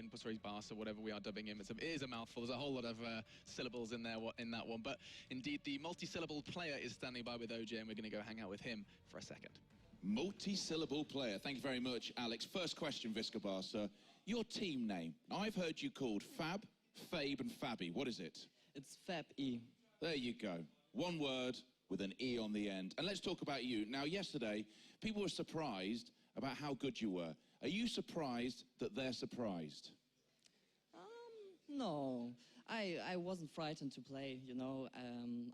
and sorry, Barca, whatever we are dubbing him. It is a mouthful. There's a whole lot of syllables in there in that one. But indeed, the multi-syllable player is standing by with OJ, and we're going to go hang out with him for a second. Multi-syllable player. Thank you very much, Alex. First question, Visca Barca. Your team name. I've heard you called Fab, FabE, and FabE. What is it? It's FabE. There you go. One word with an E on the end. And let's talk about you. Now, yesterday, people were surprised about how good you were. Are you surprised that they're surprised? No. I wasn't frightened to play, you know.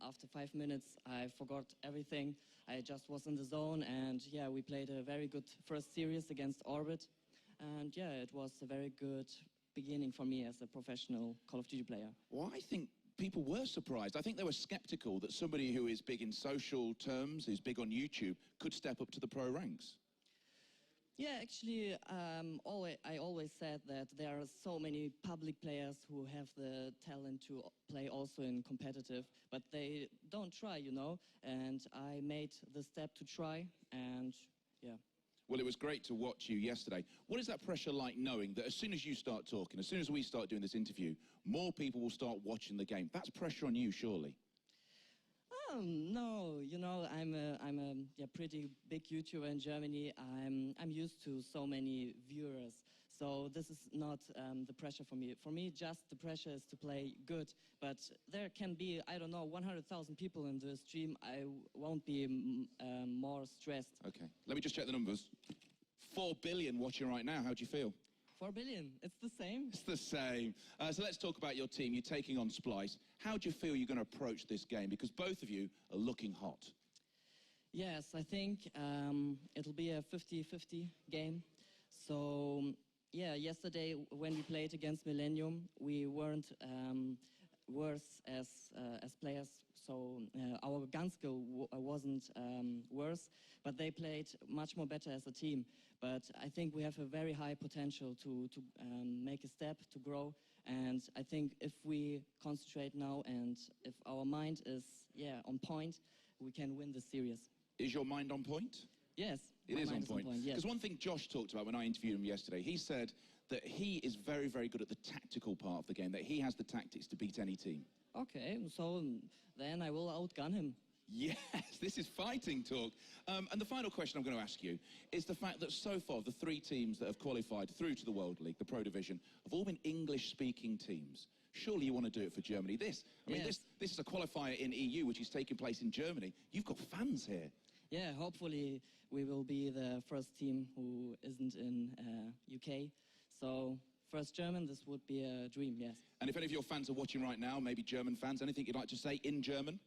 After 5 minutes, I forgot everything. I just was in the zone, and yeah, we played a very good first series against Orbit. And yeah, it was a very good beginning for me as a professional Call of Duty player. Well, I think people were surprised. I think they were skeptical that somebody who is big in social terms, who's big on YouTube, could step up to the pro ranks. Yeah, actually, I always said that there are so many public players who have the talent to play also in competitive, but they don't try, you know, and I made the step to try, and yeah. Well, it was great to watch you yesterday. What is that pressure like, knowing that as soon as you start talking, as soon as we start doing this interview, more people will start watching the game? That's pressure on you, surely. No, you know, I'm a pretty big YouTuber in Germany. I'm used to so many viewers, so this is not the pressure for me. For me, just the pressure is to play good. But there can be, I don't know, 100,000 people in the stream. I won't be more stressed. Okay, let me just check the numbers. 4 billion watching right now. How do you feel? 4 billion, it's the same. It's the same. So let's talk about your team. You're taking on Splyce. How do you feel you're going to approach this game? Because both of you are looking hot. Yes, I think it'll be a 50-50 game. So, yeah, yesterday when we played against Millennium, we weren't worse as players. So our gun skill wasn't worse, but they played much more better as a team. But I think we have a very high potential to make a step, to grow. And I think if we concentrate now and if our mind is on point, we can win the series. Is your mind on point? Yes. It is on point. Yes. Because one thing Josh talked about when I interviewed him yesterday, he said that he is very, very good at the tactical part of the game, that he has the tactics to beat any team. Okay, so then I will outgun him. Yes, this is fighting talk. And the final question I'm going to ask you is the fact that so far the 3 teams that have qualified through to the World League, the Pro Division, have all been English-speaking teams. Surely you want to do it for Germany. This is a qualifier in EU, which is taking place in Germany. You've got fans here. Yeah, hopefully we will be the first team who isn't in UK. So, first German, this would be a dream, yes. And if any of your fans are watching right now, maybe German fans, anything you'd like to say in German?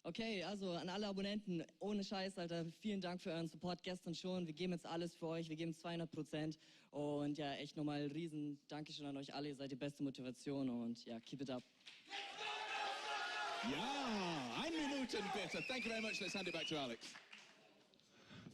Okay, also an alle Abonnenten, ohne Scheiß, Alter, vielen Dank für euren Support gestern schon. Wir geben jetzt alles für euch, wir geben 200%. Und ja, echt nochmal riesen Dankeschön an euch alle, ihr seid die beste Motivation und ja, keep it up. Ja, 1 Minuten bitte. Thank you very much. Let's hand it back to Alex.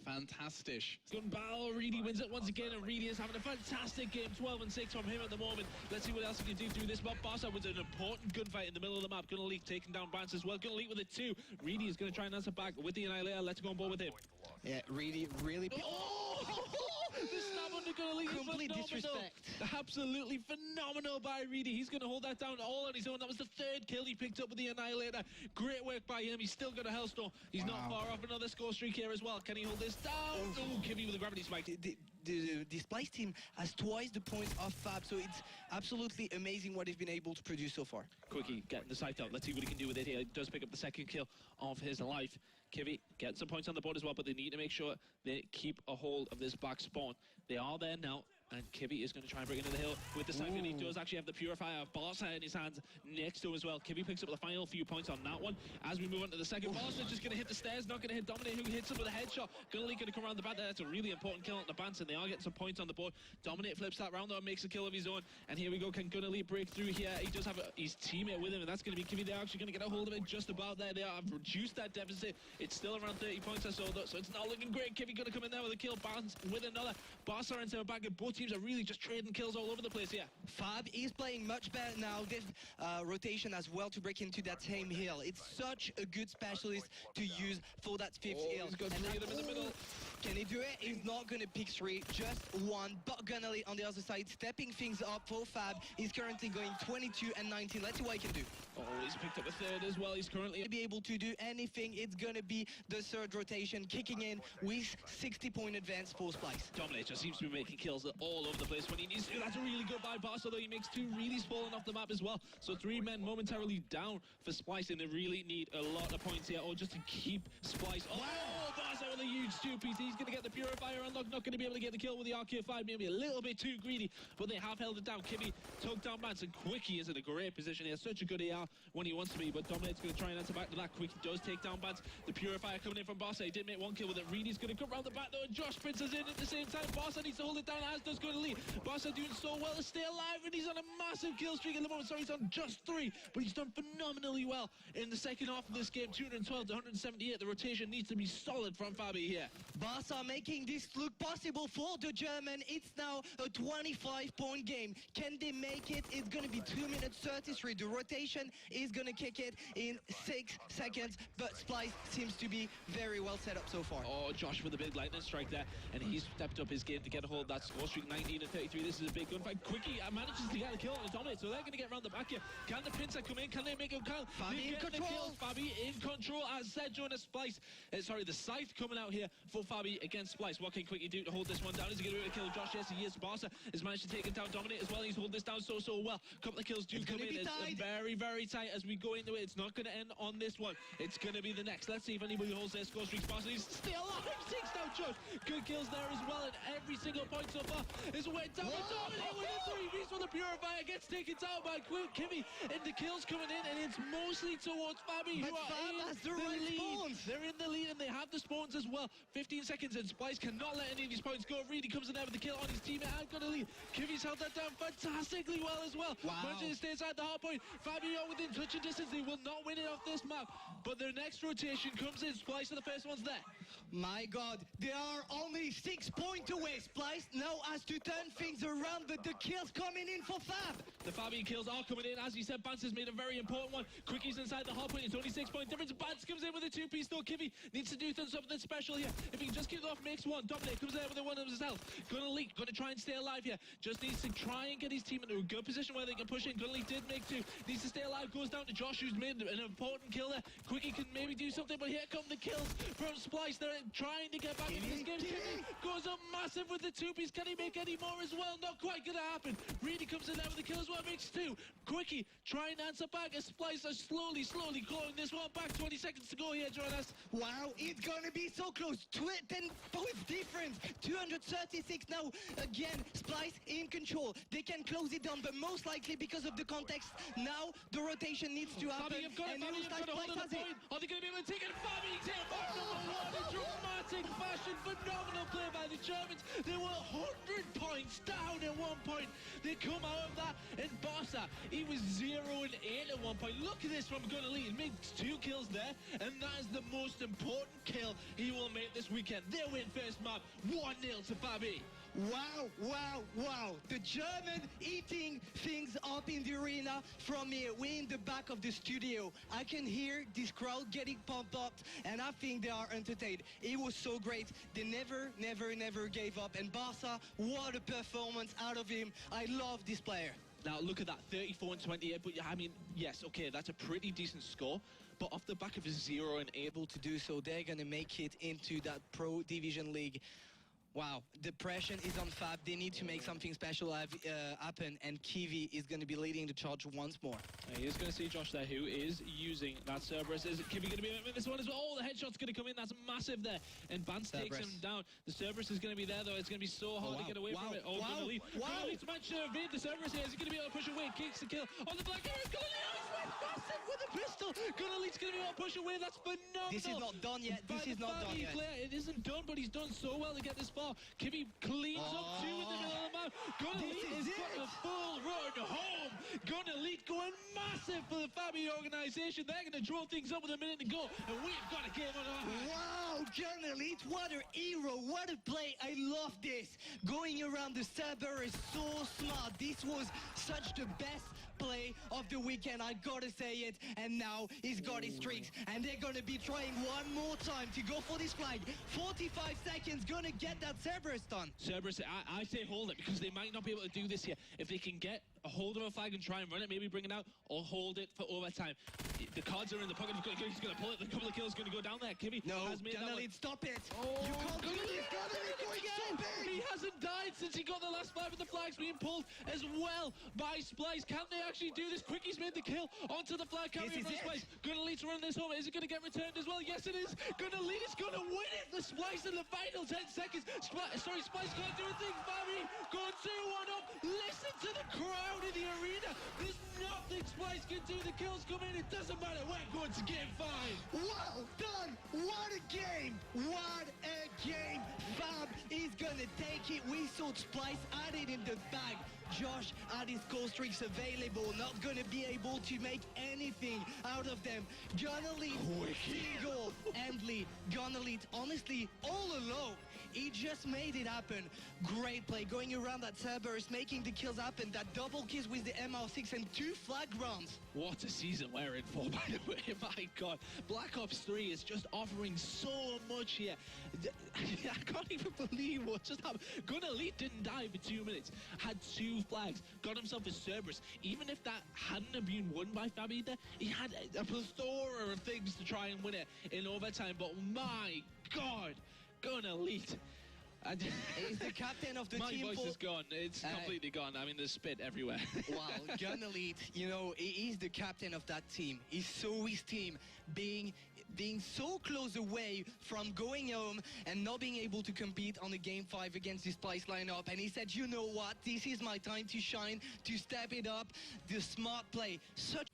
Fantastic. Gun battle, Reedy wins it once again, and Reedy is having a fantastic game, 12-6 from him at the moment. Let's see what else he can do through this mob. Barca with an important gunfight in the middle of the map. Gunelite taking down Bance as well. Gunelite with it too. Reedy is going to try and answer back with the Annihilator. Let's go on board with him. Yeah, Reedy really... The snap under Gunelite is complete phenomenal. disrespect. Absolutely phenomenal by Reedy. He's going to hold that down all on his own. That was the 3rd kill he picked up with the Annihilator. Great work by him. He's still got a Hellstorm. He's not far off. Another score streak here as well. Can he hold this down? Oh, Kibby with a gravity spike. The Splyce team has twice the points of Fab, so it's absolutely amazing what they've been able to produce so far. Quickie getting the sight out. Let's see what he can do with it here. He does pick up the 2nd kill of his life. Kibby getting some points on the board as well, but they need to make sure they keep a hold of this back spawn. They are there now, and Kibby is going to try and bring it to the hill with the siphon. He does actually have the Purifier of Barca in his hands next to him as well. Kibby picks up the final few points on that one. As we move on to the second, Barca just going to hit the stairs, not going to hit Dominic, who hits him with a headshot. Gunelite going to come around the back there. That's a really important kill on the Bance, and they are getting some points on the board. Dominic flips that round though and makes a kill of his own. And here we go. Can Gunelite break through here? He does have his teammate with him, and that's going to be Kibby. They're actually going to get a hold of it just about there. They have reduced that deficit. It's still around 30 points or so, though, so it's not looking great. Kibby going to come in there with a kill. Bance with another. Barca enter back at both teams are really just trading kills all over the place here. Fab is playing much better now. This rotation as well to break into that same hill. It's such a good specialist to use for that fifth hill. He's got three of them in the middle. Can he do it? He's not going to pick three, just one. But Gunelite on the other side, stepping things up for Fab. He's currently going 22 and 19. Let's see what he can do. Oh, he's picked up a third as well. He's currently To be able to do anything, it's going to be the third rotation kicking in with 60-point advance for Splyce. Dominator seems to be making kills all over the place when he needs to. That's a really good bypass, although he makes two really falling off the map as well. So 3 men momentarily down for Splyce, and they really need a lot of points here, or just to keep Splyce. Oh, Barca with a huge 2-piece. He's going to get the Purifier unlocked, not going to be able to get the kill with the RQ5, maybe a little bit too greedy, but they have held it down. Kibby took down Bance, and Quickie is in a great position. He has such a good AR when he wants to be, but Dominate's going to try and answer back to that. Quickie does take down Bance. The Purifier coming in from Barca. He did make 1 kill with it. Reedy's going to come around the back though, and Josh Prince is in at the same time. Barca needs to hold it down, as does Gunelite. Barca doing so well to stay alive, and he's on a massive kill streak at the moment. Sorry, he's on just 3, but he's done phenomenally well in the second half of this game. 212 to 178. The rotation needs to be solid from FabE here. Barca making this look possible for the German. It's now a 25-point game. Can they make it? It's going to be 2 minutes 33. The rotation is going to kick it in 6 seconds, but Splyce seems to be very well set up so far. Oh, Josh with a big lightning strike there, and he's stepped up his game to get a hold of that score streak. 19 to 33. This is a big gunfight. Quickie manages to get a kill on the Dominate, so they're going to get around the back here. Can the Pincer come in? Can they make him count? FabE in control. FabE in control, as said during the Splyce. Sorry, the Scythe coming out here for FabE against Splyce. What can Quickie do to hold this one down? Is he going to be able to kill Josh? Yes, he is. Barca has managed to take him down. Dominate as well. He's holding this down so well. Couple of kills do come in. It's very, very tight as we go into it. It's not going to end on this one. It's going to be the next. Let's see if anybody holds their score streaks. Barca is still alive. 6 down, Josh. Good kills there as well, and every single point so far is went down. Dominate with a 3-piece for the Purifier. Gets taken down by Kibby, and the kills coming in, and it's mostly towards FabE, who are in the lead. They're in the lead, and they have the spawns as well. 15 seconds, and Splyce cannot let any of these points go. Reedy comes in there with the kill on his teammate and got a lead. Kibby's held that down fantastically well as well. Managing to stay inside the hard point. FabE are within touching distance. They will not win it off this map, but their next rotation comes in. Splyce are the first ones there. My God, they are only 6 points away. Splyce now has to turn things around, but the kills coming in for Fab. The FabE kills are coming in. As you said, Bance has made a very important one. Quickie's inside the hard point. It's only 6-point difference. Bance comes in with a 2-piece though. Kibby needs to do something special here. If he can just keep it off, makes 1. Dominate comes there with a 1 of himself. Gunelite going to try and stay alive here. Just needs to try and get his team into a good position where they can push in. Gunelite did make 2. Needs to stay alive. Goes down to Josh, who's made an important kill there. Quickie can maybe do something, but here come the kills from Splyce. They're trying to get back into this game. Kibby goes up massive with the 2-piece. Can he make any more as well? Not quite going to happen. Reedy comes in there with the kill as well. Makes 2. Quickie trying to answer back as Splyce are slowly clawing this one back. 20 seconds to go here, Jonas. Wow, it's going to be so close. 10 points difference. 236 now. Again, Splyce in control. They can close it down, but most likely because of the context, now the rotation needs to happen. And it looks like Splyce has it. Are they going to be able to take it? FabE hit back number 1 in dramatic fashion. Phenomenal play by the Germans. They were 100 points down at one point. They come out of that, and Barca, he was 0 and 8 at one point. Look at this from Gunelite. He makes 2 kills there, and that is the most important kill he will make this weekend. They win first map, 1-0 to FabE. Wow. The German eating things up in the arena from here. We're in the back of the studio. I can hear this crowd getting pumped up, and I think they are entertained. It was so great. They never gave up. And Barca, what a performance out of him. I love this player. Now look at that, 34 and 28, but I mean, yes, okay, that's a pretty decent score, but off the back of a 0 and 8. Able to do so, they're gonna make it into that Pro Division League. Wow, the pressure is on Fab. They need to make something special happen, and Kiwi is going to be leading the charge once more. He is going to see Josh there, who is using that Cerberus. Is Kiwi going to be in this one as well? Oh, the headshot's going to come in. That's massive there. And Bance takes him down. The Cerberus is going to be there, though. It's going to be so hard to get away from it. Oh, Gunelite. Gunelite's managed to evade the Cerberus here. Is he going to be able to push away? Kicks the kill on the black arrow. Gunelite! massive with a pistol. Gunelite's going to be able to push away. That's phenomenal. This is not done yet. By This is the not done FabE yet. player. It isn't done, but he's done so well to get this far. Kibby cleans up two in the middle of the map. Gunelite This is has got it. a full run home. Gunelite going massive for the FabE organization. They're going to draw things up with a minute to go, and we've got a game on our hands. Wow, Gunelite, what a hero, what a play. I love this. Going around the server is so smart. This was such the best play of the weekend, I gotta say it. And now he's got his streaks, and they're gonna be trying one more time to go for this flag. 45 seconds, gonna get that Cerberus done. Cerberus, I say hold it, because they might not be able to do this here. If they can get a hold of a flag and try and run it, maybe bring it out, or hold it for overtime. The cards are in the pocket. He's going to pull it. The couple of kills going to go down there. Kibby has made that one. Gunelite, stop it. Oh, You can't do this. Gunelite, go again. He hasn't died since he got the last flag, but the flag's being pulled as well by Splyce. Can they actually do this? Quicky's made the kill onto the flag carrier This from is it. Splyce. Gunelite's running this home. Is it going to get returned as well? Yes, it is. Gunelite is going to win it for Splyce in the final 10 seconds. Splyce can't do a thing. FabE going 2-1 up. Listen to the crowd in the arena. There's nothing Splyce can do. The kills come in. It doesn't matter. We're going to game 5. Well done! What a game! What a game! Fab is gonna take it. We saw Splyce had it in the bag. Josh had his goal streaks available, not gonna be able to make anything out of them. Gunelite, single-handedly. Gunelite, honestly, all alone. He just made it happen. Great play, going around that Cerberus, making the kills happen. That double kills with the MR6 and 2 flag rounds. What a season we're in for, by the way. My God. Black Ops 3 is just offering so much here. I can't even believe what just happened. Gunelite didn't die for 2 minutes. Had 2 flags. Got himself a Cerberus. Even if that hadn't have been won by FabE there, he had a plethora of things to try and win it in overtime. But my God, Gunelite. He's the captain of the My team. voice is gone. It's completely gone. I mean, there's spit everywhere. Wow, Gunelite, you know, he's the captain of that team. He saw his team being so close away from going home and not being able to compete on the game 5 against this Splyce lineup. And he said, you know what, this is my time to shine, to step it up. The smart play. Such